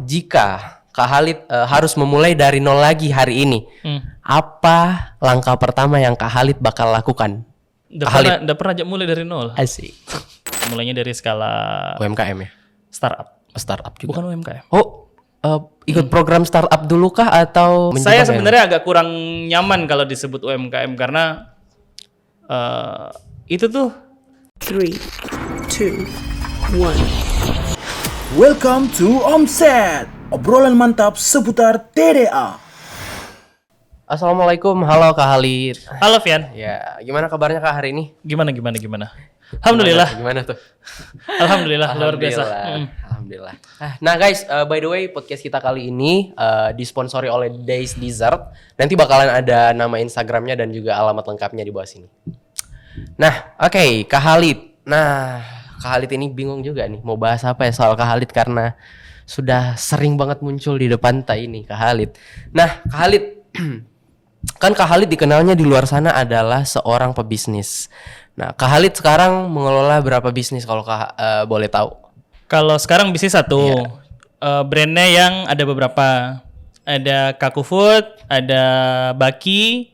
jika Kak Khalid harus memulai dari nol lagi hari ini, apa langkah pertama yang Kak Khalid bakal lakukan? Udah pernah aja mulai dari nol. Asik. Mulainya dari skala UMKM ya? Startup juga. Bukan UMKM. Oh, ikut program startup dulu kah atau Saya sebenarnya agak kurang nyaman kalau disebut UMKM karena itu tuh 3, 2, 1. Welcome to Omset, obrolan mantap seputar TDA. Assalamualaikum, halo Kak Khalid. Halo Fian. Ya, gimana kabarnya Kak hari ini? Gimana? Alhamdulillah. Gimana tuh? Alhamdulillah, luar biasa. Alhamdulillah. Nah guys, by the way podcast kita kali ini disponsori oleh Days Dessert. Nanti bakalan ada nama Instagramnya dan juga alamat lengkapnya di bawah sini. Nah, oke, Kak Khalid. Nah, Kak Khalid ini bingung juga nih mau bahas apa ya soal Kak Khalid karena sudah sering banget muncul di depan ini Kak Khalid. Nah, Kak Khalid kan Kak Khalid dikenalnya di luar sana adalah seorang pebisnis. Nah, Kak Khalid sekarang mengelola berapa bisnis kalau Kak boleh tahu? Kalau sekarang bisnis satu, brandnya yang ada beberapa. Ada Kaku Food, ada Baki,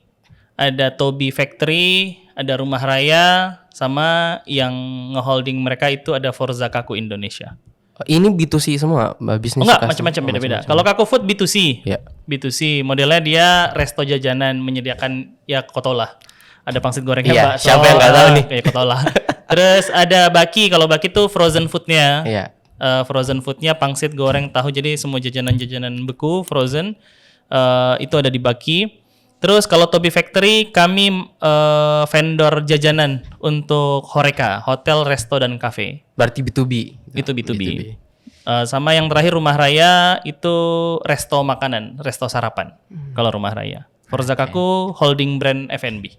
ada Toby Factory, ada Rumah Raya, sama yang ngeholding mereka itu ada Forza Kaku Indonesia. Ini B2C semua, bisnis? Enggak, macam-macam beda-beda. Kalau Kaku Food B2C. Ya. B2C, modelnya dia resto jajanan menyediakan ya kotola. Ada pangsit gorengnya, iya, bakso. Siapa yang nggak tahu nih? Kayak kotola. Terus ada Baki, kalau Baki tuh frozen foodnya. Iya. Frozen foodnya pangsit goreng tahu, jadi semua jajanan-jajanan beku frozen itu ada di Baki. Terus kalau Toby Factory kami vendor jajanan untuk Horeca, hotel, resto dan cafe. Berarti B2B. Itu B2B. Sama yang terakhir Rumah Raya itu resto makanan, resto sarapan. Kalau Rumah Raya. Forza Kaku holding brand F&B.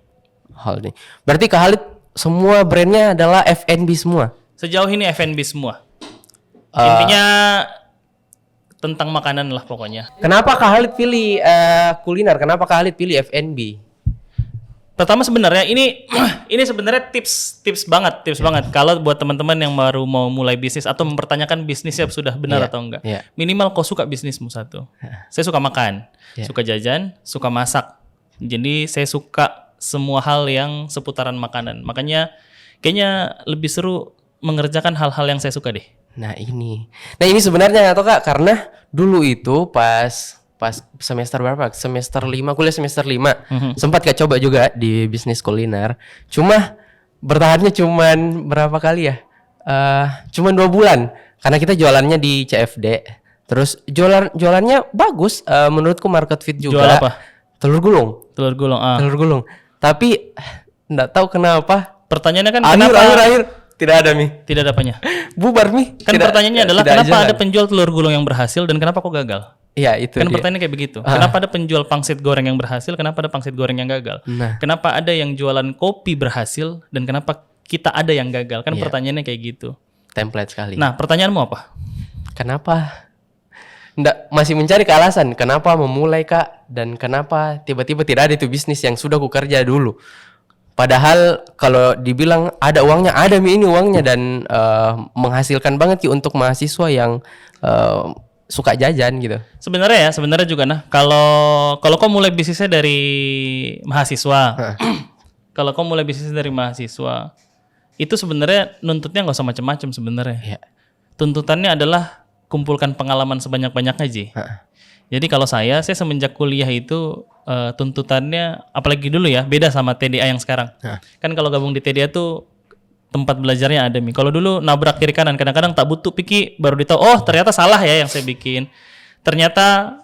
Holding. Berarti Kak Khalid semua brandnya adalah F&B semua? Sejauh ini F&B semua. Intinya tentang makanan lah pokoknya. Kenapa Kak Khalid pilih kuliner? Kenapa Kak Khalid pilih F&B? Pertama sebenarnya ini sebenarnya tips banget kalau buat teman-teman yang baru mau mulai bisnis atau mempertanyakan bisnisnya sudah benar atau enggak. Minimal kau suka bisnismu satu. Saya suka makan, suka jajan, suka masak. Jadi saya suka semua hal yang seputaran makanan. Makanya kayaknya lebih seru mengerjakan hal-hal yang saya suka deh. Nah ini sebenarnya atau Kak, karena dulu itu pas semester berapa? Semester 5, kuliah semester 5. Sempat Kak coba juga di bisnis kuliner. Cuma bertahannya cuman berapa kali ya? Cuman 2 bulan. Karena kita jualannya di CFD. Terus jualannya bagus, menurutku market fit juga. Jual apa? Telur gulung. Telur gulung. Tapi enggak tahu kenapa. Pertanyaannya kan kenapa? Akhir tidak ada Mi. Tidak ada apanya? Bubar Mi. Kan pertanyaannya adalah kenapa ada penjual telur gulung yang berhasil dan kenapa kok gagal? Iya itu. Kan pertanyaannya kayak begitu. Kenapa ada penjual pangsit goreng yang berhasil? Kenapa ada pangsit goreng yang gagal? Nah. Kenapa ada yang jualan kopi berhasil dan kenapa kita ada yang gagal? Kan pertanyaannya kayak gitu. Template sekali. Nah, pertanyaanmu apa? Kenapa? Nggak, masih mencari alasan kenapa memulai Kak, dan kenapa tiba-tiba tidak ada itu bisnis yang sudah ku kerja dulu. Padahal kalau dibilang ada uangnya, ada Mi ini uangnya dan menghasilkan banget Ki untuk mahasiswa yang suka jajan gitu. Sebenarnya juga kalau kau mulai bisnisnya dari mahasiswa. Kalau kau mulai bisnisnya dari mahasiswa, itu sebenarnya nuntutnya nggak usah macam-macam sebenarnya. Tuntutannya adalah kumpulkan pengalaman sebanyak-banyaknya aja. Jadi kalau saya semenjak kuliah itu tuntutannya, apalagi dulu ya, beda sama TDA yang sekarang. Kan kalau gabung di TDA tuh tempat belajarnya ada Mi. Kalau dulu nabrak kiri kanan, kadang-kadang tak butuh pikir baru ditahu, oh ternyata salah ya yang saya bikin. Ternyata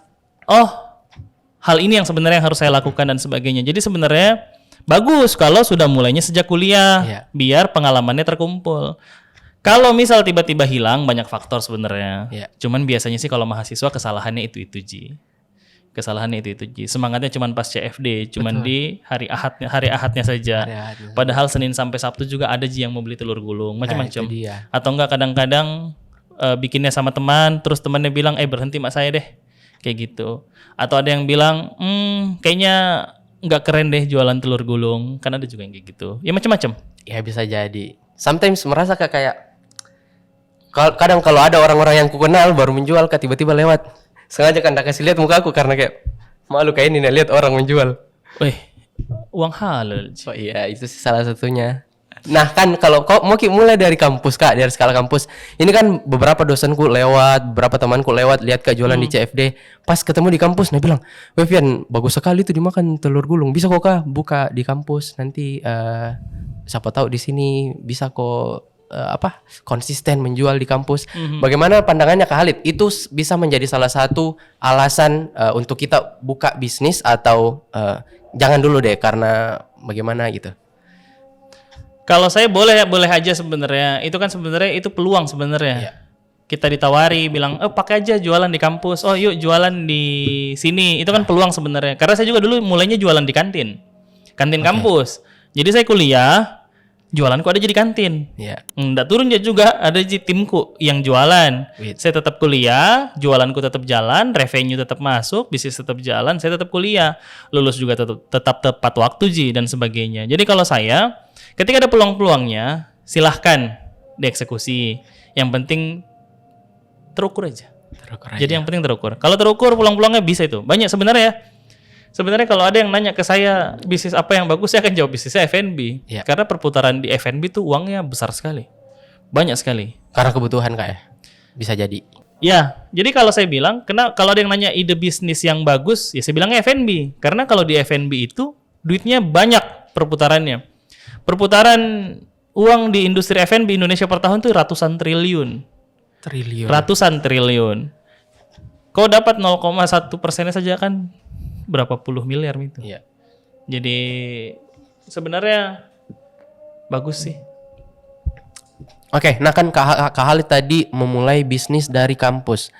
hal ini yang sebenarnya yang harus saya lakukan dan sebagainya. Jadi sebenarnya bagus kalau sudah mulainya sejak kuliah, biar pengalamannya terkumpul. Kalau misal tiba-tiba hilang, banyak faktor sebenarnya. Cuman biasanya sih kalau mahasiswa kesalahannya itu Ji. Semangatnya cuman pas CFD, cuman di hari Ahadnya saja. Padahal Senin sampai Sabtu juga ada Ji yang mau beli telur gulung, macam-macam. Atau enggak kadang-kadang bikinnya sama teman, terus temannya bilang, berhenti mak saya deh. Kayak gitu. Atau ada yang bilang, kayaknya enggak keren deh jualan telur gulung. Kan ada juga yang kayak gitu. Ya macam-macam. Ya bisa jadi. Sometimes merasa kayak Kadang kalau ada orang-orang yang ku kenal baru menjual Kak, tiba-tiba lewat. Sengaja kan kasih lihat muka aku karena kayak malu kayak ini lihat orang menjual. Wih, uang halal. Oh iya, itu sih salah satunya. Nah kan kalau kau mau mulai dari kampus Kak, dari skala kampus. Ini kan beberapa dosenku lewat, beberapa temanku lewat lihat Kak jualan di CFD. Pas ketemu di kampus, dia bilang, "Wevian, bagus sekali tuh dimakan telur gulung. Bisa kok Kak buka di kampus. Nanti siapa tahu di sini bisa kok konsisten menjual di kampus." Bagaimana pandangannya Kak Halid? Itu bisa menjadi salah satu alasan untuk kita buka bisnis atau jangan dulu deh karena bagaimana gitu? Kalau saya boleh aja sebenarnya. Itu kan sebenarnya itu peluang sebenarnya. Iya. Kita ditawari bilang, pakai aja jualan di kampus. Oh yuk jualan di sini. Itu kan peluang sebenarnya. Karena saya juga dulu mulainya jualan di kantin kampus. Jadi saya kuliah, jualanku ada jadi kantin. Iya. Nggak turun juga ada di timku yang jualan. Saya tetap kuliah, jualanku tetap jalan, revenue tetap masuk, bisnis tetap jalan, saya tetap kuliah. Lulus juga tetap tepat waktu dan sebagainya. Jadi kalau saya, ketika ada peluang-peluangnya, silahkan dieksekusi. Yang penting terukur aja. Jadi yang penting terukur. Kalau terukur peluang-peluangnya bisa itu. Banyak sebenarnya. Sebenarnya kalau ada yang nanya ke saya bisnis apa yang bagus, saya akan jawab bisnisnya F&B. Iya. Karena perputaran di F&B tuh uangnya besar sekali. Banyak sekali. Karena kebutuhan Kak ya? Bisa jadi. Ya, jadi kalau saya bilang, kalau ada yang nanya ide bisnis yang bagus, ya saya bilangnya F&B. Karena kalau di F&B itu duitnya banyak perputarannya. Perputaran uang di industri F&B Indonesia per tahun tuh ratusan triliun. Ratusan triliun. Kau dapat 0,1% saja kan berapa puluh miliar itu. Iya. Jadi sebenarnya bagus sih. Oke, nah kan Kak Halid tadi memulai bisnis dari kampus.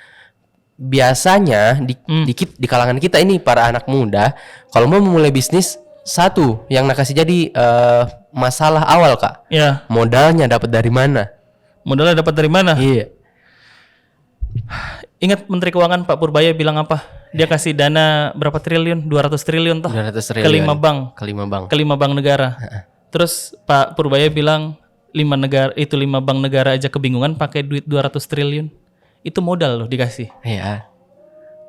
Biasanya di kalangan kita ini para anak muda, kalau mau memulai bisnis, satu yang nakasih jadi masalah awal Kak. Ya. Modalnya dapat dari mana? Modalnya dapat dari mana? Iya. Ingat Menteri Keuangan Pak Purbaya bilang apa? Dia kasih dana berapa triliun? 200 triliun toh? 200 triliun. Ke 5 bank negara. Terus Pak Purbaya bilang 5 bank negara aja kebingungan pakai duit 200 triliun. Itu modal loh dikasih. Iya.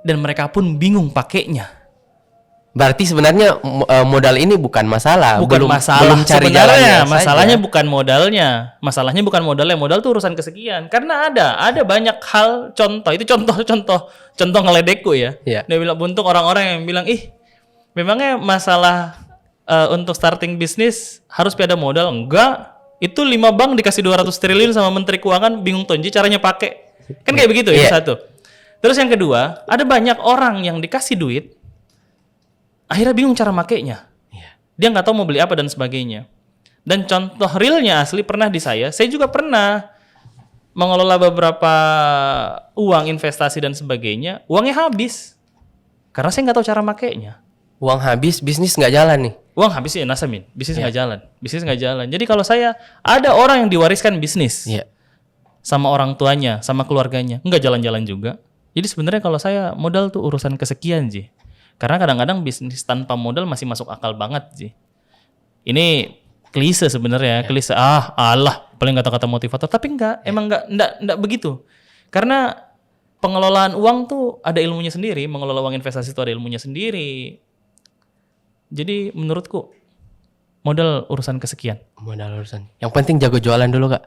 Dan mereka pun bingung pakainya. Berarti sebenarnya modal ini bukan masalah. Belum cari sebenarnya jalannya masalahnya saja. bukan modalnya. Masalahnya bukan modalnya. Modal tuh urusan kesekian. Karena ada banyak hal contoh. Itu contoh ngeledekku ya. Iya. Dia bilang buntung orang-orang yang bilang memangnya masalah untuk starting bisnis harus ada modal? Enggak. Itu 5 bank dikasih 200 triliun sama Menteri Keuangan bingung tonji caranya pakai. Kan kayak begitu itu satu. Terus yang kedua, ada banyak orang yang dikasih duit akhirnya bingung cara makainya. Dia nggak tahu mau beli apa dan sebagainya. Dan contoh realnya asli pernah di saya juga pernah mengelola beberapa uang investasi dan sebagainya, uangnya habis. Karena saya nggak tahu cara makainya. Uang habis, bisnis nggak jalan nih. Uang habis ya nasamin, bisnis nggak jalan. Jadi kalau saya ada orang yang diwariskan bisnis sama orang tuanya, sama keluarganya, nggak jalan-jalan juga. Jadi sebenarnya kalau saya modal tuh urusan kesekian sih. Karena kadang-kadang bisnis tanpa modal masih masuk akal banget sih. Ini klise sebenarnya, klise. Allah, paling kata-kata motivator. Tapi emang enggak begitu. Karena pengelolaan uang tuh ada ilmunya sendiri, mengelola uang investasi itu ada ilmunya sendiri. Jadi menurutku modal urusan kesekian. Modal urusan. Yang penting jago jualan dulu Kak.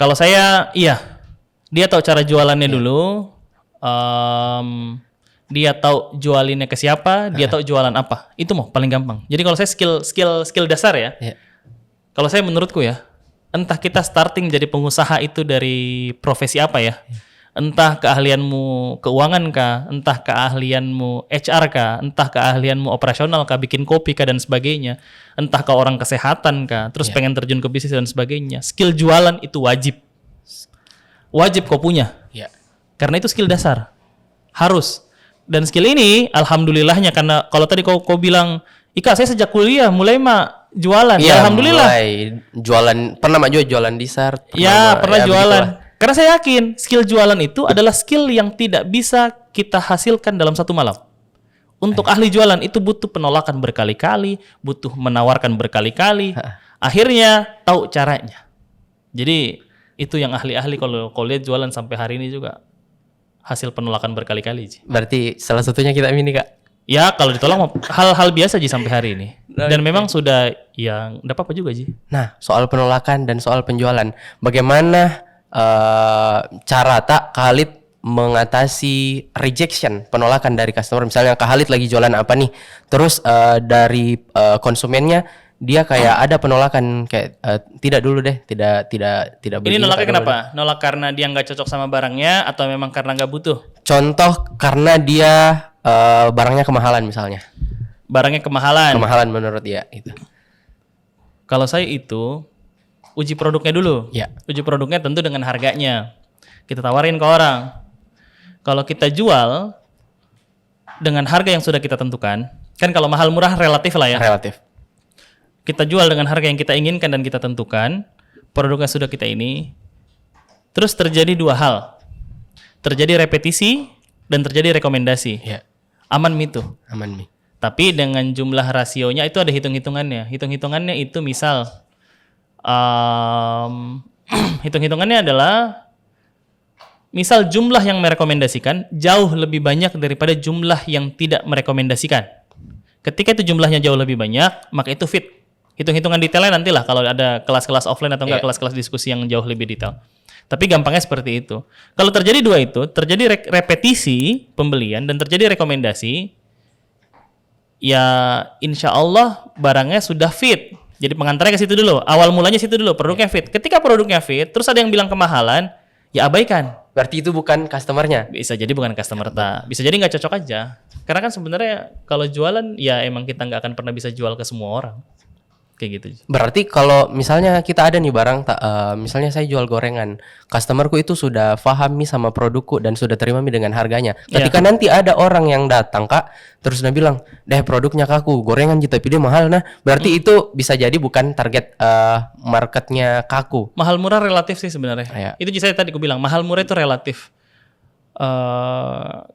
Kalau saya, dia tahu cara jualannya dulu. Dia tahu jualinnya ke siapa, dia tahu jualan apa. Itu paling gampang. Jadi kalau saya skill dasar ya. Kalau saya menurutku ya, entah kita starting jadi pengusaha itu dari profesi apa ya. Entah keahlianmu keuangan kah, entah keahlianmu HR kah, entah keahlianmu operasional kah, bikin kopi kah dan sebagainya. Entah ke orang kesehatan kah, terus pengen terjun ke bisnis dan sebagainya. Skill jualan itu wajib. Wajib kau punya. Karena itu skill dasar. Harus. Dan skill ini alhamdulillahnya karena kalau tadi kau bilang, "Ika, saya sejak kuliah mulai jualan." Ya, alhamdulillah. Mulai jualan, pernah juga jualan dessert. Pernah jualan. Karena saya yakin skill jualan itu adalah skill yang tidak bisa kita hasilkan dalam satu malam. Untuk ahli jualan itu butuh penolakan berkali-kali, butuh menawarkan berkali-kali. Akhirnya tahu caranya. Jadi Itu yang ahli-ahli kalau kau lihat jualan sampai hari ini juga hasil penolakan berkali-kali Ji. Berarti salah satunya kita ini Kak. Ya kalau ditolak mah hal-hal biasa Ji sampai hari ini. Dan memang sudah yang enggak apa-apa juga Ji. Nah, soal penolakan dan soal penjualan, bagaimana cara Kak Khalid mengatasi rejection, penolakan dari customer? Misalnya Kak Khalid lagi jualan apa nih, terus dari konsumennya dia kayak ada penolakan kayak tidak dulu deh, tidak Ini begini, nolaknya tak dulu kenapa? Nolak karena dia nggak cocok sama barangnya atau memang karena nggak butuh? deh. Contoh karena dia barangnya kemahalan misalnya. Barangnya kemahalan. Kemahalan menurut dia itu. Kalau saya itu uji produknya dulu. Ya. Uji produknya tentu dengan harganya. Kita tawarin ke orang. Kalau kita jual dengan harga yang sudah kita tentukan, kan kalau mahal murah relatif lah ya. Relatif. Kita jual dengan harga yang kita inginkan dan kita tentukan, produknya sudah kita ini. Terus terjadi dua hal. Terjadi repetisi dan terjadi rekomendasi. Ya. Aman itu. Aman nih. Tapi dengan jumlah rasionya itu ada hitung-hitungannya. Hitung-hitungannya itu misal hitung-hitungannya adalah misal jumlah yang merekomendasikan jauh lebih banyak daripada jumlah yang tidak merekomendasikan. Ketika itu jumlahnya jauh lebih banyak, maka itu fit. Hitung-hitungan detailnya nantilah kalau ada kelas-kelas offline atau enggak kelas-kelas diskusi yang jauh lebih detail. Tapi gampangnya seperti itu. Kalau terjadi dua itu, terjadi repetisi pembelian dan terjadi rekomendasi, ya insya Allah barangnya sudah fit. Jadi pengantarnya ke situ dulu. Awal mulanya situ dulu, produknya fit. Ketika produknya fit, terus ada yang bilang kemahalan, ya abaikan. Berarti itu bukan customernya. Bisa jadi bukan customer bisa jadi nggak cocok aja. Karena kan sebenarnya kalau jualan ya emang kita nggak akan pernah bisa jual ke semua orang. Kayak gitu. Berarti kalau misalnya kita ada nih barang, misalnya saya jual gorengan, customerku itu sudah paham nih sama produkku dan sudah terima nih dengan harganya. Ketika nanti ada orang yang datang Kak, terus dia bilang, deh produknya kaku, gorengan gitu, tapi dia mahal. Nah, berarti itu bisa jadi bukan target marketnya kaku. Mahal murah relatif sih sebenarnya. Ya. Itu saya tadi aku bilang mahal murah itu relatif.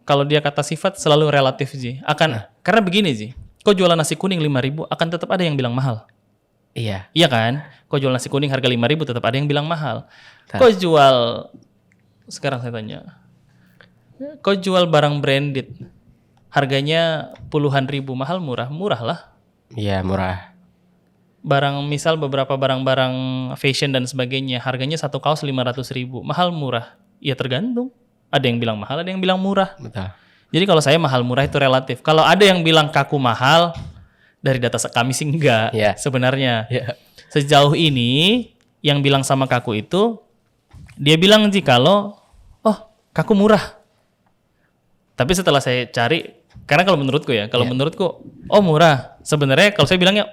Kalau dia kata sifat selalu relatif sih. Karena begini sih. Kau jualan nasi kuning 5.000 akan tetap ada yang bilang mahal. Iya. Iya kan? Kau jual nasi kuning harga 5.000 tetap ada yang bilang mahal. Kau jual sekarang saya tanya. Kau jual barang branded harganya puluhan ribu, mahal murah? Murah lah. Iya, murah. Barang misal beberapa barang-barang fashion dan sebagainya harganya satu kaos 500.000, mahal murah? Ya tergantung. Ada yang bilang mahal, ada yang bilang murah. Betul. Jadi kalau saya mahal murah itu relatif. Kalau ada yang bilang kaku mahal, dari data kami sih enggak sebenarnya. Sejauh ini yang bilang sama kaku itu dia bilang sih kalau kaku murah. Tapi setelah saya cari, karena kalau menurutku menurutku murah. Sebenarnya kalau saya bilangnya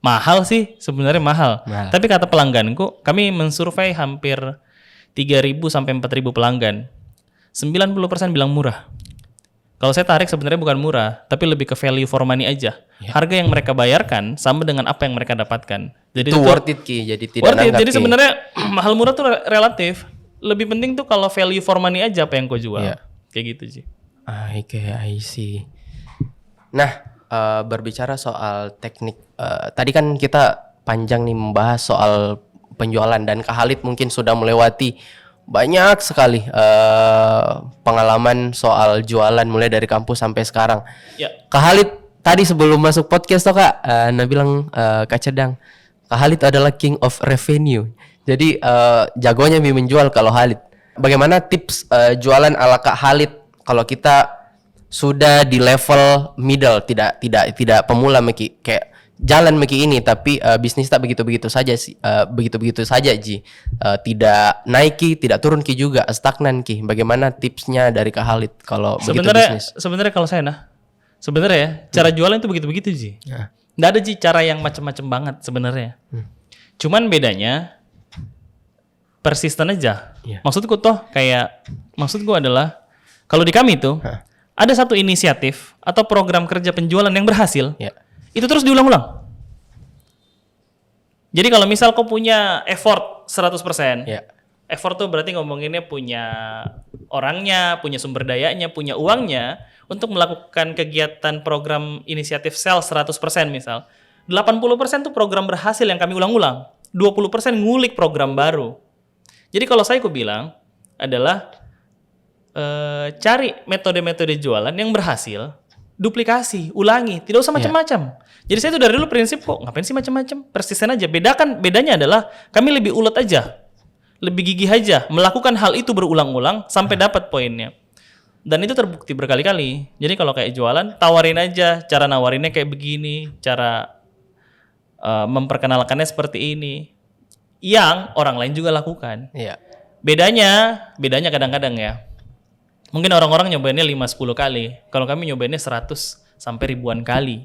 mahal sih, sebenarnya mahal. Tapi kata pelangganku, kami mensurvei hampir 3.000 sampai 4.000 pelanggan. 90% bilang murah. Kalau saya tarik sebenarnya bukan murah, tapi lebih ke value for money aja. Harga yang mereka bayarkan sama dengan apa yang mereka dapatkan. Jadi itu worth it Ki, jadi tidak worth it. nanggap Jadi Ki. sebenarnya mahal murah tuh relatif. Lebih penting tuh kalau value for money aja apa yang kau jual. Kayak gitu sih. Oke, I see. Nah, berbicara soal teknik, tadi kan kita panjang nih membahas soal penjualan dan Kak Khalid mungkin sudah melewati banyak sekali pengalaman soal jualan mulai dari kampus sampai sekarang. Kak Khalid tadi sebelum masuk podcast toh Kak, bilang Kak Cedang, Kak Khalid adalah king of revenue. Jadi jagonya menjual kalau Khalid. Bagaimana tips jualan ala Kak Khalid kalau kita sudah di level middle, tidak pemula Meki, kayak jalan Meki ini tapi bisnis tak begitu-begitu saja sih, begitu-begitu saja Ji. Tidak naik Ki, tidak turun Ki juga, stagnan Ki. Bagaimana tipsnya dari Kak Khalid kalau begitu bisnis? Sebenarnya kalau saya sebenarnya ya, cara jualan itu begitu-begitu Ji. Nggak ada Ji cara yang macam-macam banget sebenarnya. Cuman bedanya persisten aja. Maksudku adalah kalau di kami itu ada satu inisiatif atau program kerja penjualan yang berhasil. Itu terus diulang-ulang. Jadi kalau misal kau punya effort 100%. Effort tuh berarti ngomonginnya punya orangnya, punya sumber dayanya, punya uangnya untuk melakukan kegiatan program inisiatif sales 100% misal. 80% tuh program berhasil yang kami ulang-ulang. 20% ngulik program baru. Jadi kalau saya bilang adalah cari metode-metode jualan yang berhasil, duplikasi, ulangi, tidak usah macam-macam. Jadi saya itu dari dulu prinsip kok ngapain sih macam-macam, persisten aja. Bedanya adalah kami lebih ulet aja, lebih gigih aja, melakukan hal itu berulang-ulang sampai dapat poinnya. Dan itu terbukti berkali-kali. Jadi kalau kayak jualan, tawarin aja, cara nawarinnya kayak begini, cara memperkenalkannya seperti ini, yang orang lain juga lakukan. Iya. Bedanya kadang-kadang ya. Mungkin orang-orang nyobainnya 5-10 kali. Kalau kami nyobainnya 100 sampai ribuan kali.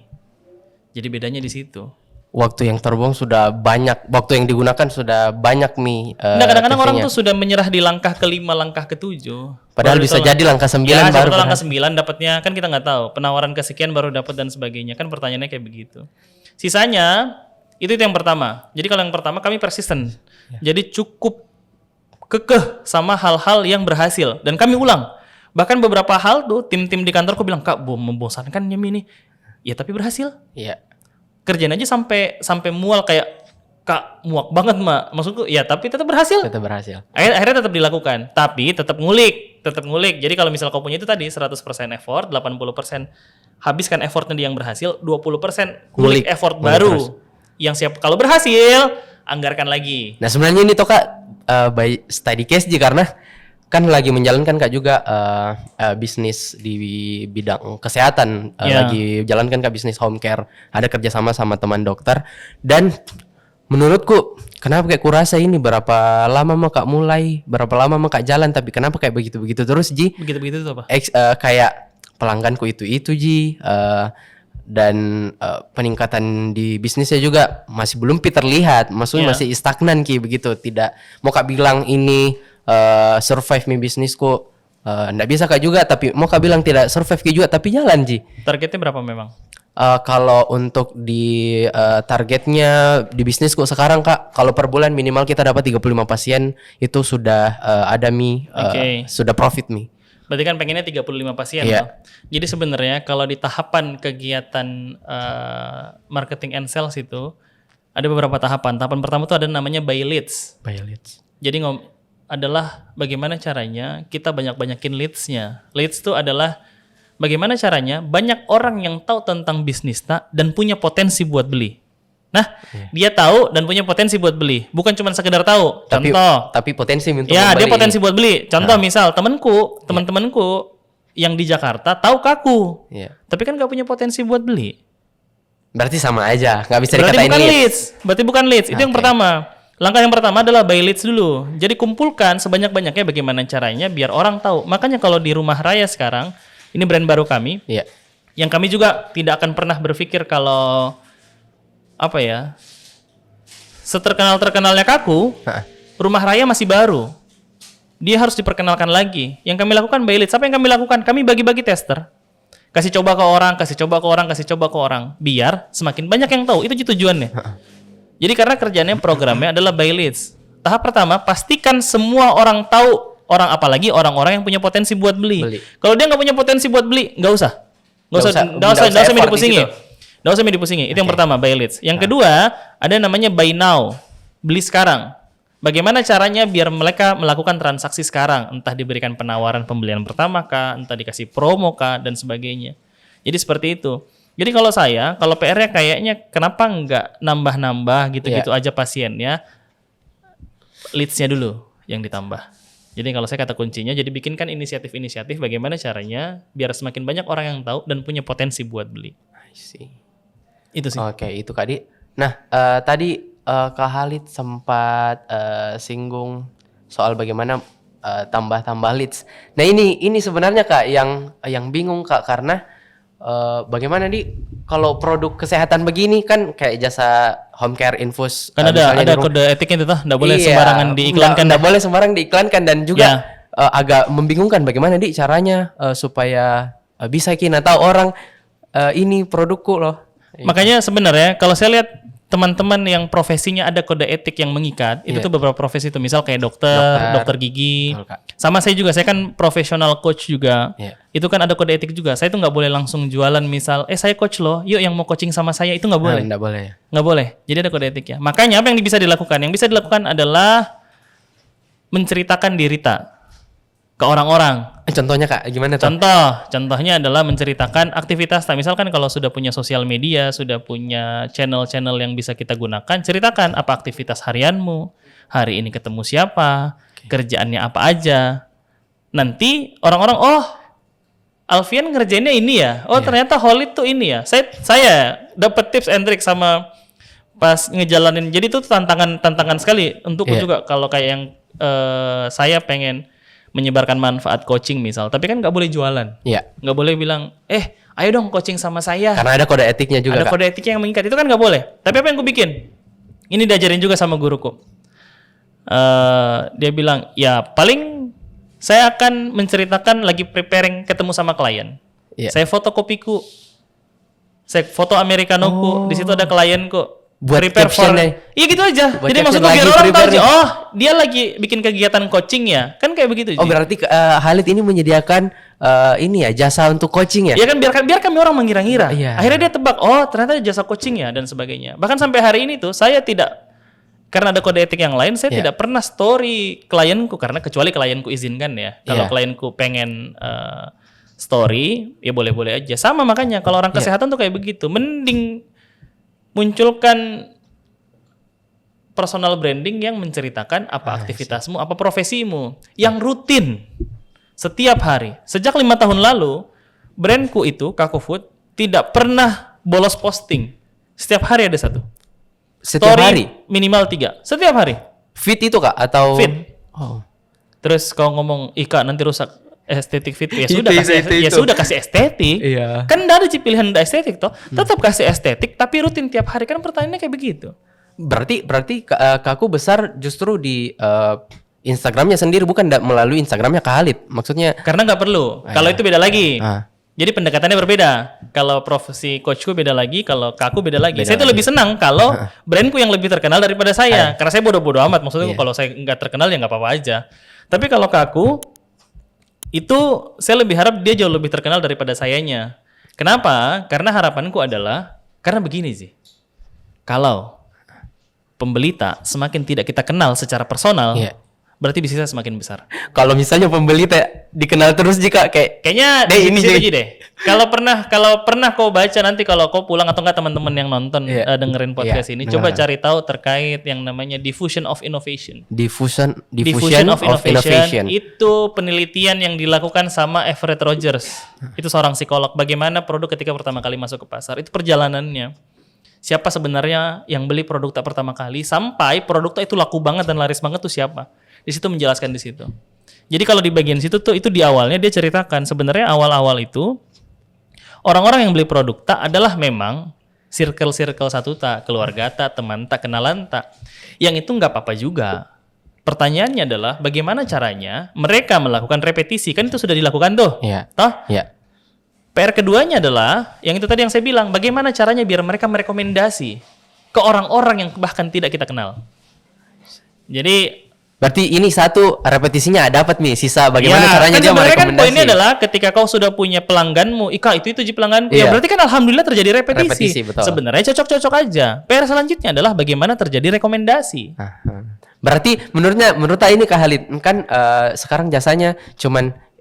Jadi bedanya di situ. Waktu yang terbuang sudah banyak, waktu yang digunakan sudah banyak nih. Nah, kadang-kadang orang tuh sudah menyerah di langkah ke-5, langkah ke-7. Padahal bisa jadi langkah 9 ya, baru. Langkah 9 dapatnya kan kita nggak tahu. Penawaran kesekian baru dapat dan sebagainya. Kan pertanyaannya kayak begitu. Sisanya itu yang pertama. Jadi kalau yang pertama kami persisten. Jadi cukup kekeh sama hal-hal yang berhasil dan kami ulang. Bahkan beberapa hal tuh tim-tim di kantorku bilang, "Kak, membosankan nyemi ini." Ya tapi berhasil. Iya. Kerjain aja sampai mual kayak, "Kak, muak banget, Mak." Maksudku, ya tapi tetap berhasil. Tetap berhasil. Akhirnya tetap dilakukan, tapi tetap ngulik. Jadi kalau misal kau punya itu tadi 100% effort, 80% habiskan effortnya di yang berhasil, 20% ngulik effort baru. Terus. Yang siap kalau berhasil, anggarkan lagi. Nah sebenarnya ini tuh Kak by study case karena kan lagi menjalankan Kak juga bisnis di bidang kesehatan, lagi jalankan Kak bisnis home care, ada kerjasama sama teman dokter. Dan menurutku kenapa kayak kurasa ini berapa lama mah Kak mulai, berapa lama mah Kak jalan, tapi kenapa kayak begitu-begitu terus Ji? Begitu-begitu itu apa? Kayak pelangganku itu Ji, dan peningkatan di bisnisnya juga masih belum terlihat, maksudnya masih stagnan Ki begitu. Tidak mau Kak bilang ini survive mi bisnisku, nggak bisa Kak juga, tapi mau Kak bilang tidak survive Ki juga, tapi jalan Ji. Targetnya berapa memang? Kalau untuk di targetnya di bisnisku sekarang Kak, kalau per bulan minimal kita dapat 35 pasien itu sudah ada sudah profit mi. Berarti kan pengennya 35 pasien. Iya. Loh. Jadi sebenarnya kalau di tahapan kegiatan marketing and sales itu ada beberapa tahapan. Tahapan pertama itu ada namanya buy leads. Jadi adalah bagaimana caranya kita banyak-banyakin leads-nya. Leads itu adalah bagaimana caranya banyak orang yang tahu tentang bisnis dan punya potensi buat beli. Nah, dia tahu dan punya potensi buat beli. Bukan cuma sekedar tahu. Contoh. Tapi potensi untuk ya, membeli. dia potensi buat beli. Contoh misal teman-temanku yang di Jakarta tahu Kaku. Iya. Tapi kan gak punya potensi buat beli. Berarti sama aja, nggak bisa Berarti dikatain bukan leads. Berarti bukan leads. Itu yang pertama. Langkah yang pertama adalah buy leads dulu. Jadi kumpulkan sebanyak-banyaknya bagaimana caranya biar orang tahu. Makanya kalau di Rumah Raya sekarang, ini brand baru kami. Iya. Yang kami juga tidak akan pernah berpikir kalau seterkenal-terkenalnya Kaku, Rumah Raya masih baru. Dia harus diperkenalkan lagi. Yang kami lakukan buy leads. Apa yang kami lakukan? Kami bagi-bagi tester. Kasih coba ke orang, biar semakin banyak yang tahu. Itu tujuannya. Jadi karena kerjanya programnya adalah buy leads. Tahap pertama, pastikan semua orang tahu, apalagi orang-orang yang punya potensi buat beli. Kalau dia nggak punya potensi buat beli, nggak usah dipusingi. Nggak usah dipusingin. Itu yang pertama, buy leads. Yang kedua, ada namanya buy now. Beli sekarang. Bagaimana caranya biar mereka melakukan transaksi sekarang? Entah diberikan penawaran pembelian pertama kah, entah dikasih promo kah, dan sebagainya. Jadi seperti itu. Jadi kalau PR-nya kayaknya kenapa nggak nambah-nambah gitu-gitu aja pasiennya, leads-nya dulu yang ditambah. Jadi kalau saya kata kuncinya, jadi bikinkan inisiatif-inisiatif bagaimana caranya biar semakin banyak orang yang tahu dan punya potensi buat beli. I see. Itu sih. Oke, itu Kak Di. Nah, tadi Kak Halid sempat singgung soal bagaimana tambah-tambah leads. Nah, ini sebenarnya Kak yang bingung Kak, karena bagaimana Di kalau produk kesehatan begini kan kayak jasa home care infus kan ada kode etiknya itu tuh, enggak boleh sembarangan diiklankan. Enggak boleh sembarang diiklankan, dan juga agak membingungkan bagaimana Di caranya supaya bisa kita tahu orang ini produkku loh. Makanya sebenarnya kalau saya lihat teman-teman yang profesinya ada kode etik yang mengikat, itu tuh beberapa profesi itu, misal kayak dokter gigi. Betul, Kak. Sama saya juga, saya kan profesional coach juga. Itu kan ada kode etik juga. Saya tuh nggak boleh langsung jualan misal, saya coach loh, yuk yang mau coaching sama saya, itu nggak boleh. Nggak boleh. Nggak boleh. Jadi ada kode etiknya. Makanya apa yang bisa dilakukan? Yang bisa dilakukan adalah menceritakan diri tak ke orang-orang. Contohnya Kak, gimana tuh? Contohnya adalah menceritakan aktivitas. Misalkan kalau sudah punya sosial media, sudah punya channel-channel yang bisa kita gunakan, ceritakan apa aktivitas harianmu, hari ini ketemu siapa, kerjaannya apa aja. Nanti orang-orang, oh Alfian ngerjainnya ini ya, oh ternyata Holid tuh ini ya. Saya dapat tips and trick sama pas ngejalanin. Jadi itu tantangan sekali untukku juga kalau kayak yang saya pengen menyebarkan manfaat coaching misal, tapi kan nggak boleh jualan, nggak boleh bilang, ayo dong coaching sama saya. Karena ada kode etiknya juga. Ada kode etiknya yang mengikat, itu kan nggak boleh. Tapi apa yang gue bikin? Ini diajarin juga sama guruku. Dia bilang, ya paling saya akan menceritakan lagi preparing ketemu sama klien. Saya fotokopiku, saya foto americanoku, di situ ada klienku. Buat captionnya. Iya gitu aja. Buat jadi maksudku biar lagi orang tahu prepare. oh dia lagi bikin kegiatan coaching ya, kan kayak begitu. Oh berarti Khalid ini menyediakan ini ya jasa untuk coaching ya? Ya kan biar kami orang mengira-ngira. Iya. Akhirnya dia tebak, oh ternyata jasa coaching ya dan sebagainya. Bahkan sampai hari ini tuh saya tidak, karena ada kode etik yang lain, saya tidak pernah story klienku, karena kecuali klienku izinkan ya. Kalau klienku pengen story ya boleh-boleh aja. Sama makanya kalau orang kesehatan tuh kayak begitu, mending munculkan personal branding yang menceritakan apa aktivitasmu, apa profesimu, yang rutin setiap hari. Sejak 5 tahun lalu, brandku itu Kaku Food tidak pernah bolos posting. Setiap hari ada satu. Setiap Story hari? minimal 3. Setiap hari. Fit itu Kak atau? Fit. Oh. Terus kalau ngomong, Ika nanti rusak estetik fit, ya Itu, sudah kasih estetik. Iya. Kan enggak ada pilihan enggak estetik toh. Tetap kasih estetik tapi rutin tiap hari, kan pertanyaannya kayak begitu. Berarti Kaku besar justru di Instagramnya sendiri, bukan melalui Instagramnya Khalid. Maksudnya Karena nggak perlu. Kalau itu beda lagi. Jadi pendekatannya berbeda. Kalau profesi coachku beda lagi, kalau Kaku beda lagi. Saya tuh lebih senang kalau brandku yang lebih terkenal daripada saya. Karena saya bodoh-bodoh amat. Maksudnya kalau saya nggak terkenal ya nggak apa-apa aja. Tapi kalau Kaku itu saya lebih harap dia jauh lebih terkenal daripada sayanya. Kenapa? Karena harapanku adalah, karena begini sih. Kalau pembelita semakin tidak kita kenal secara personal, berarti bisnisnya semakin besar. kalau misalnya pembeli dikenal terus jika Kayaknya deh, di ini situ jadi. aja deh. Kalau pernah kau baca nanti kalau kau pulang atau enggak teman-teman yang nonton dengerin podcast ini, coba cari tahu terkait yang namanya diffusion of innovation. Diffusion of innovation itu penelitian yang dilakukan sama Everett Rogers. Itu seorang psikolog. Bagaimana produk ketika pertama kali masuk ke pasar, itu perjalanannya. Siapa sebenarnya yang beli produk tak pertama kali sampai produk itu laku banget dan laris banget tuh siapa? Di situ menjelaskan di situ. Jadi kalau di bagian situ tuh itu di awalnya dia ceritakan sebenarnya awal-awal itu orang-orang yang beli produk tak adalah memang circle satu tak, keluarga tak, teman tak, kenalan tak. Yang itu nggak apa-apa juga. Pertanyaannya adalah bagaimana caranya mereka melakukan repetisi, kan itu sudah dilakukan tuh. Toh? PR keduanya adalah yang itu tadi yang saya bilang, bagaimana caranya biar mereka merekomendasi ke orang-orang yang bahkan tidak kita kenal. Jadi berarti ini satu repetisinya dapat nih, sisa bagaimana caranya dia merekomendasi. Kan poinnya adalah ketika kau sudah punya pelangganmu, Ika itu pelangganku, ya berarti kan alhamdulillah terjadi repetisi. Betul. Sebenarnya cocok-cocok aja. PR selanjutnya adalah bagaimana terjadi rekomendasi. Berarti menurut ini Kak Khalid kan sekarang jasanya cuman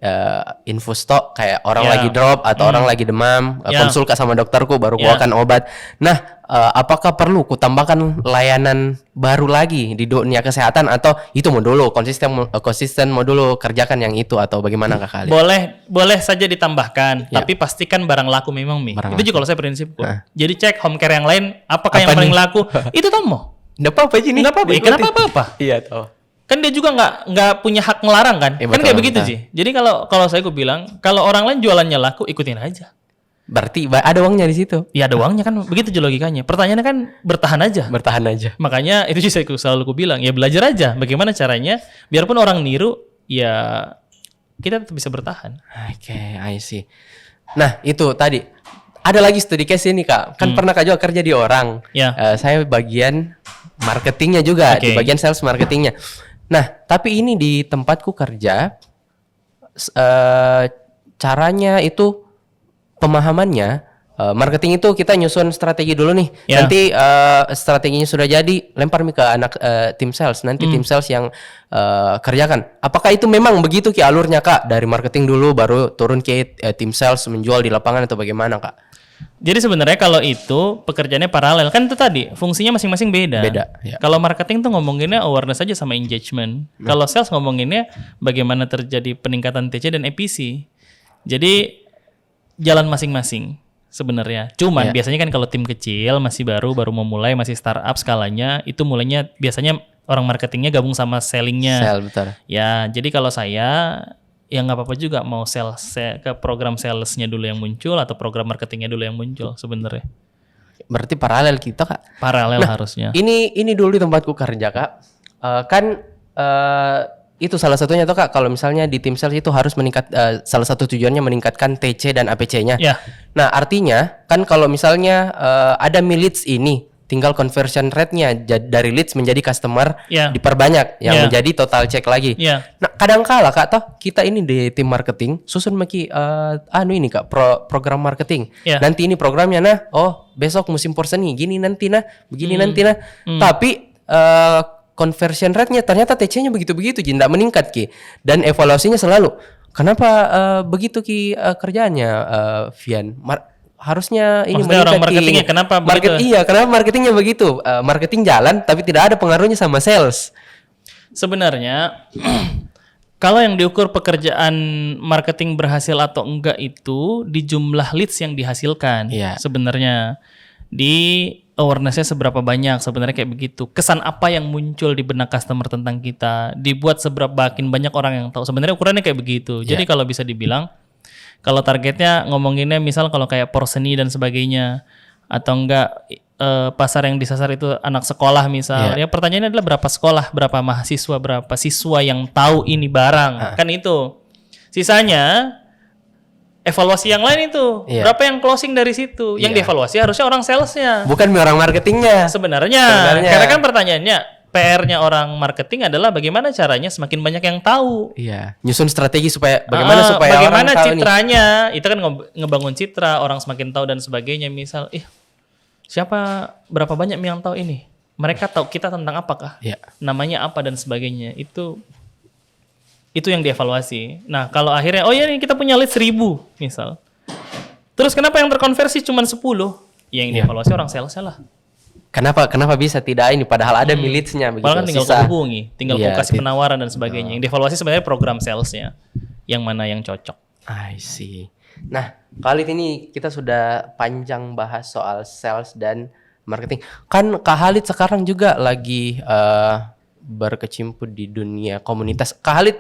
info stok kayak orang lagi drop atau orang lagi demam, konsul sama dokterku baru keluarkan obat. Nah, apakah perlu kutambahkan layanan baru lagi di dunia kesehatan atau itu mau dulu konsisten mau dulu kerjakan yang itu atau bagaimana Kak Khalid? Boleh saja ditambahkan, tapi pastikan barang laku memang Mi. Itu juga kalau saya prinsipku. Jadi cek home care yang lain apakah yang paling laku? Itu tomo. Enggak apa-apa aja nih. Enggak apa-apa. Kenapa apa-apa? Iya toh. Kan dia juga nggak punya hak ngelarang kan? Kan kayak begitu sih. Jadi kalau saya bilang kalau orang lain jualannya laku ikutin aja. Berarti ada uangnya di situ. Iya ada uangnya kan, begitu aja logikanya. Pertanyaannya kan bertahan aja. Makanya itu sih saya selalu bilang ya belajar aja bagaimana caranya biarpun orang niru ya kita tetap bisa bertahan. Oke, I see. Nah itu tadi ada lagi studi case ini Kak. Kan pernah Kak juga kerja di orang. Saya bagian marketingnya juga, di bagian sales marketingnya. Nah, tapi ini di tempatku kerja, caranya itu pemahamannya marketing itu kita nyusun strategi dulu nih. Ya. Nanti strateginya sudah jadi, lempar ke anak tim sales. Nanti tim sales yang kerjakan. Apakah itu memang begitu Ki alurnya Kak? Dari marketing dulu baru turun ke tim sales menjual di lapangan atau bagaimana Kak? Jadi sebenarnya kalau itu pekerjaannya paralel kan itu tadi fungsinya masing-masing beda. Beda, ya. Kalau marketing tuh ngomonginnya awareness aja sama engagement. Kalau sales ngomonginnya bagaimana terjadi peningkatan TC dan EPC. Jadi jalan masing-masing sebenarnya. Cuman biasanya kan kalau tim kecil masih baru mau mulai masih startup skalanya itu mulainya biasanya orang marketingnya gabung sama sellingnya. Sell betul. Ya jadi kalau saya ya nggak apa-apa juga mau ke program salesnya dulu yang muncul atau program marketingnya dulu yang muncul sebenarnya. Berarti paralel kita Kak. Paralel harusnya. Ini dulu di tempatku kerja Kak. Itu salah satunya tuh Kak, kalau misalnya di tim sales itu harus salah satu tujuannya meningkatkan TC dan APC-nya. Ya. Nah, artinya kan kalau misalnya ada leads ini, tinggal conversion rate-nya dari leads menjadi customer diperbanyak yang menjadi total check lagi. Nah, kadang kala Kak toh kita ini di tim marketing susun ini Kak, program marketing. Nanti ini programnya besok musim porseni gini nanti begini nanti Tapi conversion rate-nya ternyata TC-nya begitu-begitu tidak meningkat Ki. Dan evaluasinya selalu kenapa begitu Ki kerjaannya Vian? Harusnya ini maksudnya meningkat orang marketingnya Ki. kenapa begitu? Iya, kenapa marketingnya begitu? Marketing jalan tapi tidak ada pengaruhnya sama sales. Sebenarnya kalau yang diukur pekerjaan marketing berhasil atau enggak itu di jumlah leads yang dihasilkan. Sebenarnya di awareness-nya seberapa banyak sebenarnya kayak begitu. Kesan apa yang muncul di benak customer tentang kita, dibuat seberapa banyak orang yang tahu. Sebenarnya ukurannya kayak begitu. Jadi kalau bisa dibilang kalau targetnya ngomonginnya misal kalau kayak porseni dan sebagainya atau enggak pasar yang disasar itu anak sekolah misal. Ya pertanyaannya adalah berapa sekolah, berapa mahasiswa, berapa siswa yang tahu ini barang. Kan itu. Sisanya evaluasi yang lain itu berapa yang closing dari situ yang dievaluasi harusnya orang salesnya bukan orang marketingnya sebenarnya karena kan pertanyaannya PR-nya orang marketing adalah bagaimana caranya semakin banyak yang tahu nyusun strategi supaya bagaimana bagaimana orang tahu citranya itu kan ngebangun citra orang semakin tahu dan sebagainya misal siapa berapa banyak yang tahu ini mereka tahu kita tentang apakah namanya apa dan sebagainya itu yang dievaluasi. Nah, kalau akhirnya nih kita punya lead 1.000 misal. Terus kenapa yang terkonversi cuma 10? Ya yang dievaluasi orang sales lah. Kenapa bisa tidak ini padahal ada leads-nya begitu. Padahal kan tinggal kau hubungi, tinggal kau kasih penawaran dan sebagainya. Yang dievaluasi sebenarnya program salesnya. Yang mana yang cocok. I see. Nah, kali ini kita sudah panjang bahas soal sales dan marketing. Kan Kak Khalid sekarang juga lagi berkecimpung di dunia komunitas. Kak Khalid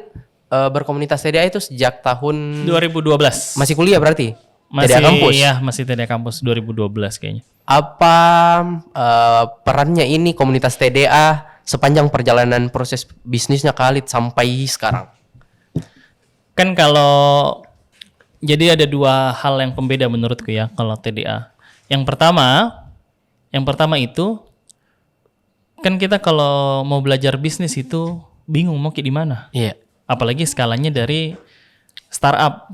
berkomunitas TDA itu sejak tahun 2012. Masih kuliah berarti? Masih TDA kampus? Iya, masih TDA kampus 2012 kayaknya. Apa perannya ini komunitas TDA sepanjang perjalanan proses bisnisnya Kak Khalid sampai sekarang? Kan kalau jadi ada dua hal yang pembeda menurutku ya kalau TDA. Yang pertama itu kan kita kalau mau belajar bisnis itu bingung mau kayak di mana. Apalagi skalanya dari startup,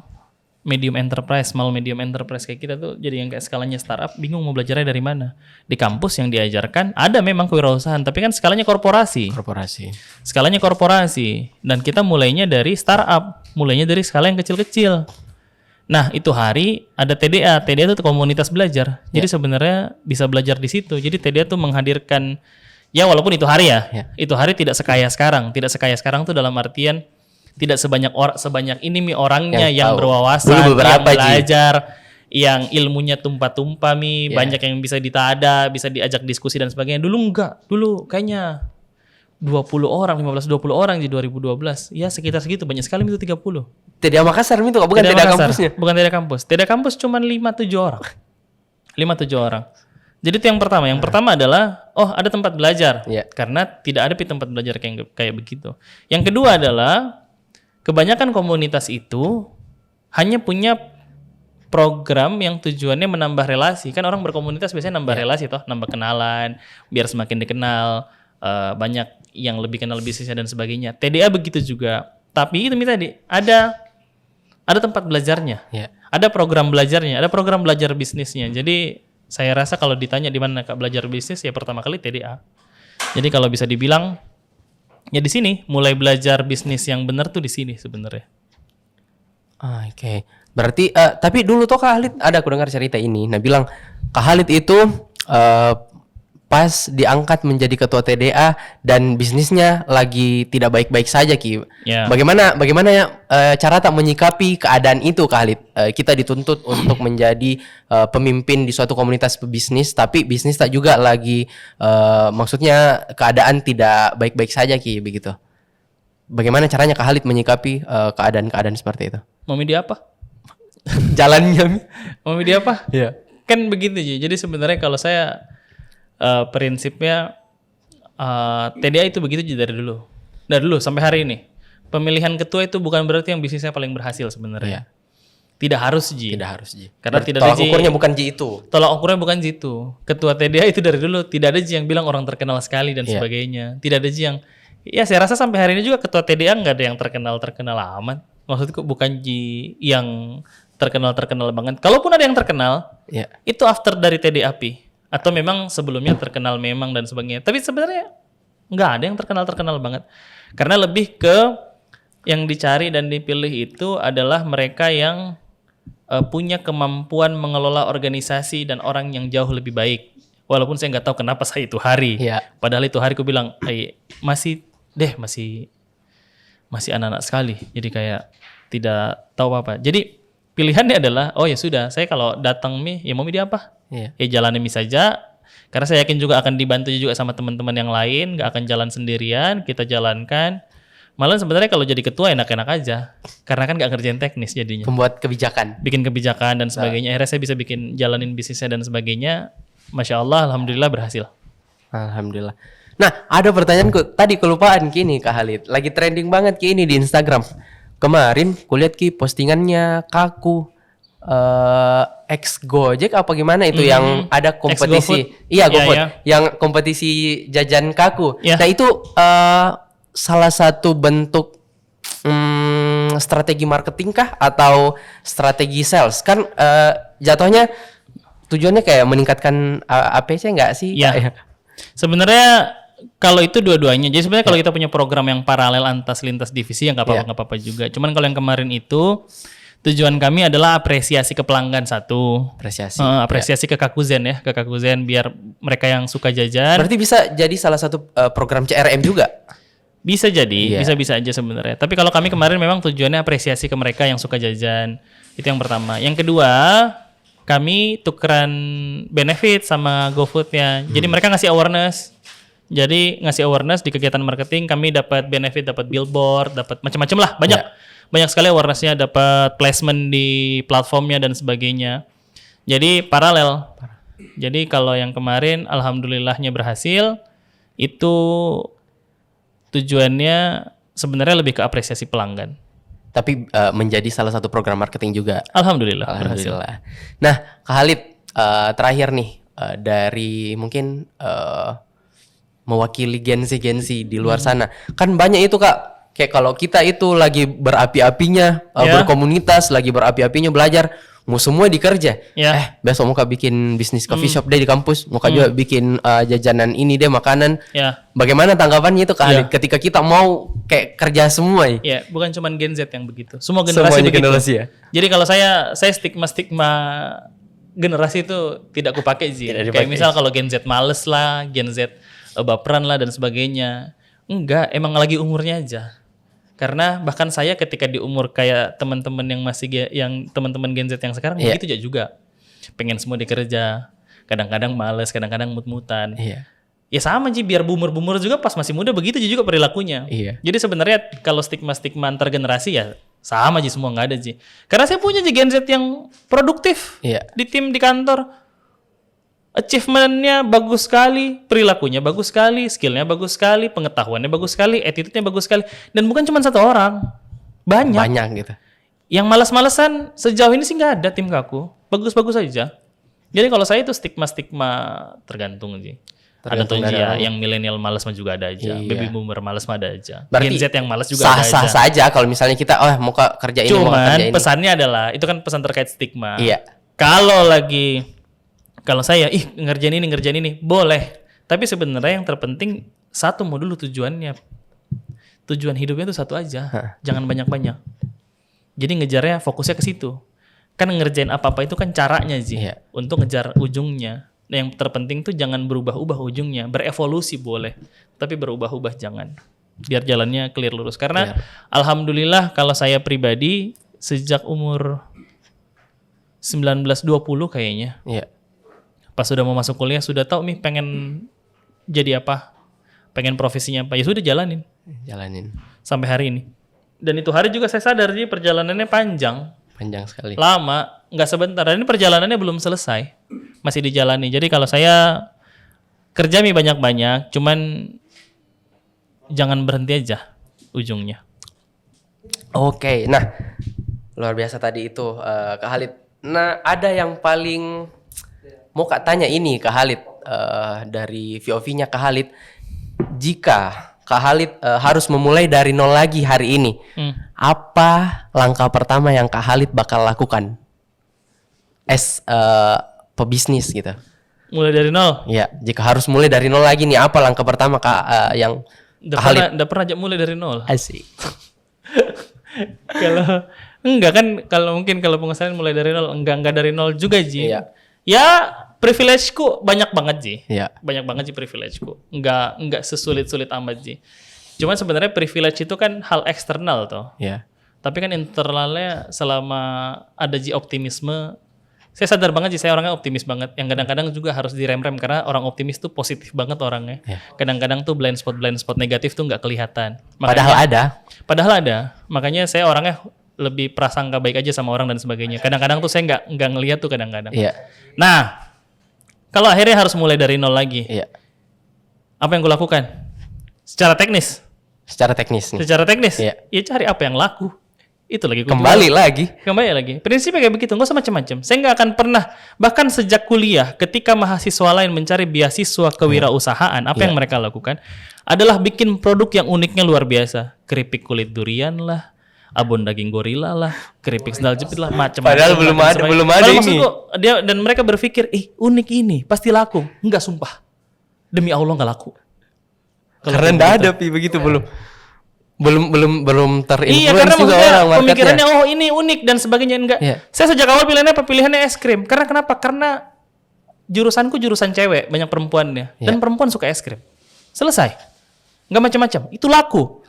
medium enterprise, small medium enterprise kayak kita tuh jadi yang kayak skalanya startup bingung mau belajarnya dari mana. Di kampus yang diajarkan ada memang kewirausahaan tapi kan skalanya korporasi. Skalanya korporasi dan kita mulainya dari startup, mulainya dari skala yang kecil-kecil. Nah, itu hari ada TDA. TDA itu komunitas belajar. Jadi sebenarnya bisa belajar di situ. Jadi TDA tuh menghadirkan ya walaupun itu hari itu hari tidak sekaya sekarang. Tidak sekaya sekarang tuh dalam artian tidak sebanyak ini orangnya yang berwawasan, yang belajar, yang ilmunya tumpah-tumpah banyak yang bisa ditada, bisa diajak diskusi dan sebagainya. Dulu enggak, dulu kayaknya 15-20 orang di 2012. Ya sekitar segitu, banyak sekali itu 30. TDA Makassar itu bukan TDA kampusnya. Bukan TDA kampus. TDA kampus cuma 5-7 orang. 5-7 orang. Jadi itu yang pertama. Yang pertama adalah ada tempat belajar. Karena tidak ada tempat belajar kayak begitu. Yang kedua adalah kebanyakan komunitas itu hanya punya program yang tujuannya menambah relasi. Kan orang berkomunitas biasanya nambah relasi toh, nambah kenalan, biar semakin dikenal, banyak yang lebih kenal bisnisnya dan sebagainya. TDA begitu juga. Tapi itu tadi ada ada tempat belajarnya. Ya. Ada program belajarnya, ada program belajar bisnisnya. Jadi saya rasa kalau ditanya di mana Kak belajar bisnis, ya pertama kali TDA. Jadi kalau bisa dibilang ya di sini mulai belajar bisnis yang benar tuh di sini sebenarnya. Oke. Berarti tapi dulu tuh Kak Halid ada aku dengar cerita ini. Nah, bilang Kak Halid itu pas diangkat menjadi ketua TDA dan bisnisnya lagi tidak baik-baik saja Ki. Ya. Bagaimana cara tak menyikapi keadaan itu Kak Halid? Kita dituntut untuk menjadi pemimpin di suatu komunitas bisnis, tapi bisnis tak juga lagi maksudnya keadaan tidak baik-baik saja Ki begitu. Bagaimana caranya Kak Halid menyikapi keadaan-keadaan seperti itu? Mau media apa? Jalannya. Mau media apa? Iya. Kan begitu Ji. Jadi sebenarnya kalau saya prinsipnya TDA itu begitu Ji dari dulu. Dari dulu sampai hari ini. Pemilihan ketua itu bukan berarti yang bisnisnya paling berhasil sebenarnya. Iya. Tidak harus Ji. Tidak harus Ji. Karena tidak tolak ada Ji. ukurnya bukan Ji itu. Tolak ukurnya bukan Ji itu. Ketua TDA itu dari dulu tidak ada Ji yang bilang orang terkenal sekali dan Iya. sebagainya. Tidak ada Ji yang ya saya rasa sampai hari ini juga ketua TDA nggak ada yang terkenal amat. Maksudku bukan Ji yang terkenal banget. Kalaupun ada yang terkenal, Iya. itu after dari TDAP atau memang sebelumnya terkenal memang dan sebagainya. Tapi sebenarnya nggak ada yang terkenal banget. Karena lebih ke yang dicari dan dipilih itu adalah mereka yang punya kemampuan mengelola organisasi dan orang yang jauh lebih baik. Walaupun saya nggak tahu kenapa saya itu hari. Iya. Padahal itu hari aku bilang, masih anak-anak sekali. Jadi kayak tidak tahu apa. Jadi pilihannya adalah, oh ya sudah, saya kalau datang ya mau media apa? Iya. Ya jalani saja. Karena saya yakin juga akan dibantu juga sama teman-teman yang lain, nggak akan jalan sendirian, kita jalankan. Malah sebenarnya kalau jadi ketua enak-enak aja, karena kan nggak ngerjain teknis jadinya. Pembuat kebijakan. Bikin kebijakan dan sebagainya. Akhirnya saya bisa jalanin bisnisnya dan sebagainya. Masya Allah, alhamdulillah berhasil. Alhamdulillah. Nah, ada pertanyaanku tadi kelupaan Ki nih Kak Halid. Lagi trending banget Ki ini di Instagram. Kemarin kulihat Ki postingannya Kaku ex Gojek apa gimana itu yang ada kompetisi. Ex-GoFood. Iya, Ya, GoFood. ya. Yang kompetisi jajan Kaku. Ya. Nah, itu salah satu bentuk strategi marketing kah atau strategi sales? Kan jatuhnya tujuannya kayak meningkatkan APC enggak sih? Ya. Kak? Sebenarnya kalau itu dua-duanya. Jadi sebenarnya kalau kita punya program yang paralel antas lintas divisi ya nggak apa-apa, Ya. nggak apa-apa juga. Cuman kalau yang kemarin itu tujuan kami adalah apresiasi ke pelanggan satu. Apresiasi. Apresiasi ke Kakuzen ya, ke Kakuzen biar mereka yang suka jajan. Berarti bisa jadi salah satu program CRM juga. Bisa jadi, Iya. bisa aja sebenarnya. Tapi kalau kami kemarin memang tujuannya apresiasi ke mereka yang suka jajan. Itu yang pertama. Yang kedua, kami tukeran benefit sama GoFood-nya. Jadi mereka ngasih awareness. Jadi ngasih awareness di kegiatan marketing, kami dapat benefit, dapat billboard, dapat macam-macam lah, banyak. Banyak sekali awareness-nya, dapat placement di platformnya dan sebagainya. Jadi paralel. Jadi kalau yang kemarin alhamdulillahnya berhasil, itu tujuannya sebenarnya lebih ke apresiasi pelanggan. Tapi menjadi salah satu program marketing juga. Alhamdulillah berhasil. Alhamdulillah. Nah, Kak Halid, terakhir nih dari mungkin mewakili gensi di luar sana. Kan banyak itu Kak, kayak kalau kita itu lagi berapi-apinya berkomunitas, lagi berapi-apinya belajar, mau semua dikerja. Ya. Besok mau Kak bikin bisnis coffee shop deh di kampus, mau Kak juga bikin jajanan ini deh, makanan. Ya. Bagaimana tanggapannya itu Kak Halid ketika kita mau kayak kerja semua ya? Ya, bukan cuma Gen Z yang begitu. Semua generasi Semuanya begitu. generasi ya? Jadi kalau saya stigma generasi itu tidak kupakai sih. Tidak Kayak dipakai. misal kalau Gen Z males lah, Gen Z baperan lah dan sebagainya. Enggak, emang lagi umurnya aja. Karena bahkan saya ketika di umur kayak teman-teman yang yang teman-teman Gen Z yang sekarang begitu juga. Pengen semua dikerja. Kadang-kadang males, kadang-kadang mut-mutan. Iya. Ya sama sih, biar boomer juga pas masih muda begitu juga perilakunya. Iya. Jadi sebenarnya kalau stigma-stigma antar generasi ya sama sih, semua nggak ada sih. Karena saya punya Gen Z yang produktif Iya. di tim, di kantor. Achievement-nya bagus sekali, perilakunya bagus sekali, skill-nya bagus sekali, pengetahuannya bagus sekali, attitude-nya bagus sekali. Dan bukan cuma satu orang, banyak. Banyak gitu. Yang malas-malesan sejauh ini sih nggak ada tim Kaku. Bagus-bagus aja. Jadi kalau saya itu stigma-stigma tergantung sih. Ada Tergantung tonji dari ya, orang. yang milenial malas mah juga ada aja. Iya. Baby boomer malas mah ada aja. Berarti Gen Z yang malas juga ada sah-sah aja. saja kalau misalnya kita mau kerja ini, mau kerja Cuman ini. pesannya adalah itu kan pesan terkait stigma. Iya. Kalau saya ngerjain ini boleh. Tapi sebenarnya yang terpenting satu mau dulu tujuannya. Tujuan hidupnya itu satu aja. Jangan banyak-banyak. Jadi ngejarnya fokusnya ke situ. Kan ngerjain apa-apa itu kan caranya sih. Iya. Untuk ngejar ujungnya. Nah, yang terpenting tuh jangan berubah-ubah ujungnya. Berevolusi boleh. Tapi berubah-ubah jangan. Biar jalannya clear lurus. Karena alhamdulillah kalau saya pribadi sejak umur 19-20 kayaknya. Iya. Pas sudah mau masuk kuliah sudah tahu nih pengen jadi apa. Pengen profesinya apa. Ya sudah jalanin. Jalanin. Sampai hari ini. Dan itu hari juga saya sadar sih perjalanannya panjang. Panjang sekali. Lama. Nggak sebentar. Dan ini perjalanannya belum selesai. Masih dijalani. Jadi kalau saya kerja banyak-banyak. Cuman jangan berhenti aja ujungnya. Oke, nah luar biasa tadi itu Kak Khalid. Nah ada yang paling mau Kak tanya ini Kak Khalid dari VOV-nya Kak Khalid. Jika Kak Khalid harus memulai dari nol lagi hari ini, apa langkah pertama yang Kak Khalid bakal lakukan as pebisnis gitu? Mulai dari nol. Ya, jika harus mulai dari nol lagi nih, apa langkah pertama Kak yang Kak Khalid? Udah pernah aja mulai dari nol. Asik. Kalau enggak kan kalau mungkin kalau pengusahaan mulai dari nol enggak dari nol juga Ji. Iya. Ya privilege-ku banyak banget Ji. Iya. Banyak banget sih privilege-ku. Enggak sesulit-sulit amat Ji. Cuman sebenarnya privilege itu kan hal eksternal toh. Ya. Tapi kan internalnya selama ada Ji optimisme, saya sadar banget sih saya orangnya optimis banget. Yang kadang-kadang juga harus direm-rem karena orang optimis tuh positif banget orangnya. Iya. Kadang-kadang tuh blind spot negatif tuh nggak kelihatan. Padahal ada. Makanya saya orangnya lebih prasangka baik aja sama orang dan sebagainya. Kadang-kadang tuh saya nggak ngelihat tuh kadang-kadang. Iya. Nah, kalau akhirnya harus mulai dari nol lagi, Iya. apa yang gue lakukan? Secara teknis, Secara teknis nih. Iya. ya cari apa yang laku. Itu lagi gua Kembali lagi. Prinsipnya kayak begitu, nggak usah macam-macam. Saya nggak akan pernah, bahkan sejak kuliah, ketika mahasiswa lain mencari beasiswa kewirausahaan, apa yang mereka lakukan adalah bikin produk yang uniknya luar biasa. Keripik kulit durian lah, abon daging gorila lah, keripik sendal jepit lah, macam-macam. Padahal belum ada Maksud ini. gua, dan mereka berpikir, unik ini pasti laku. Enggak, sumpah. Demi Allah nggak laku. Karena enggak ada begitu belum Iya, terinfluence karena juga maksudnya orang pemikirannya marketnya. ini unik dan sebagainya. Enggak. Iya. Saya sejak awal pilihannya es krim. Karena kenapa? Karena jurusanku jurusan cewek, banyak perempuannya. Dan perempuan suka es krim. Selesai. Nggak macam-macam. Itu laku.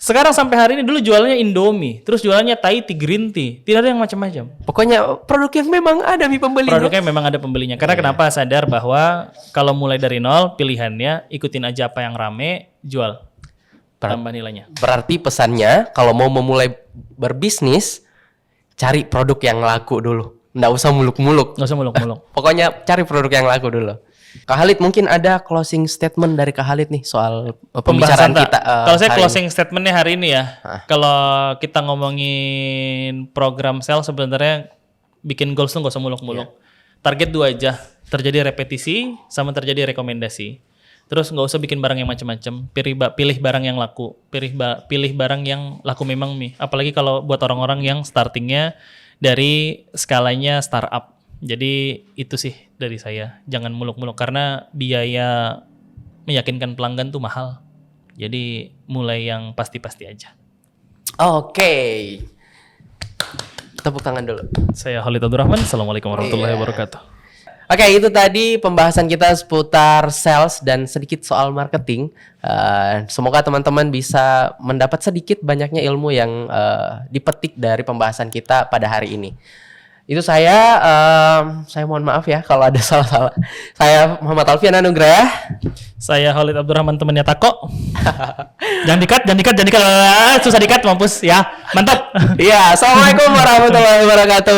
Sekarang sampai hari ini dulu jualannya Indomie, terus jualannya Thai tea, green tea. Tidak ada yang macam-macam. Pokoknya produknya memang ada pembelinya. Produknya memang ada pembelinya. Karena kenapa? Sadar bahwa kalau mulai dari nol, pilihannya ikutin aja apa yang rame, jual. Tambah nilainya. Berarti pesannya kalau mau memulai berbisnis, cari produk yang laku dulu. Nggak usah muluk-muluk. Nggak usah muluk-muluk. Pokoknya cari produk yang laku dulu. Kak Khalid, mungkin ada closing statement dari Kak Khalid nih soal pembicaraan kita. Kalau saya hari closing statementnya hari ini ya, kalau kita ngomongin program sel sebenarnya bikin goals tuh nggak usah muluk-muluk. Target 2 aja, terjadi repetisi sama terjadi rekomendasi. Terus nggak usah bikin barang yang macam-macam, pilih barang yang laku, pilih barang yang laku memang nih. Apalagi kalau buat orang-orang yang startingnya dari skalanya startup. Jadi itu sih dari saya, jangan muluk-muluk karena biaya meyakinkan pelanggan tuh mahal. Jadi mulai yang pasti-pasti aja. Oke. Tepuk tangan dulu. Saya Khalid Abdurrahman. Assalamualaikum warahmatullahi wabarakatuh. Oke, itu tadi pembahasan kita seputar sales dan sedikit soal marketing. Semoga teman-teman bisa mendapat sedikit banyaknya ilmu yang dipetik dari pembahasan kita pada hari ini. Itu saya mohon maaf ya kalau ada salah-salah. Saya Muhammad Alfian Anugrah. Saya Khalid Abdurrahman, temannya Tako. Jangan dikat. Susah dikat, mampus ya. Mantap. Iya, assalamualaikum warahmatullahi wabarakatuh.